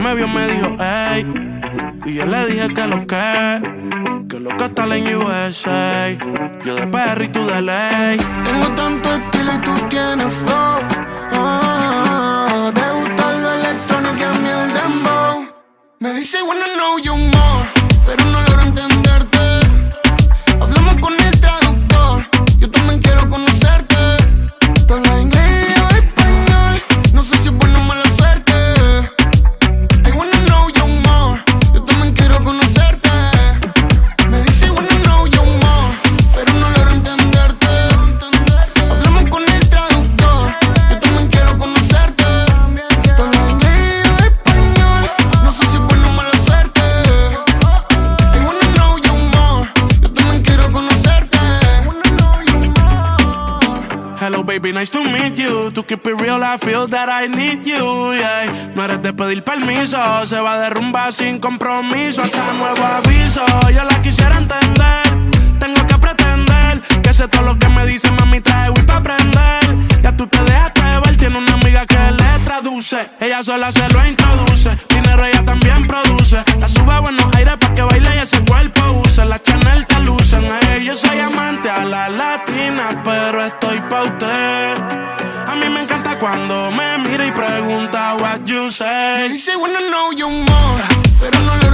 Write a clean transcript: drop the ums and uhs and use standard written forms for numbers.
me vio me dijo, ey. Y yo le dije que lo que está en USA. Yo de PR y tú de ley. Tengo tanto estilo y tú tienes flow. Te gusta lo electrónico y a mí el dembow. Me dice wanna know you more, pero no logro entenderte. Hablamos con el traductor, yo también quiero conocerte. Tú hablas inglés y yo español, no sé si es buena o mala suerte. I wanna know you more, yo también quiero conocerte. Me dice wanna know you more, pero no logro entenderte. Hablamos con el traductor, yo también quiero conocerte. Tú hablas inglés y yo español, no sé si es buena o mala suerte. I wanna know you more, yo también quiero conocerte. Hello baby, nice to meet you. To keep it real, I feel that I need you, yeah. No eres de pedir permiso, se va de rumba sin compromiso. Hasta nuevo aviso, yo la quisiera entender. Tengo que pretender que sé todo lo que me dice, mami, trae Wii pa' aprender. Ya tú te dejaste ver, tiene una amiga que le traduce. Ella sola se lo introduce, dinero ella también produce. La sube a buenos aires pa' que baile y ese cuerpo use. La Chanel te lucen, yo soy amante a la latina, pero estoy pa' usted. A mí me encanta cuando me mira y pregunta what you Me say. dice wanna know you more, pero no lo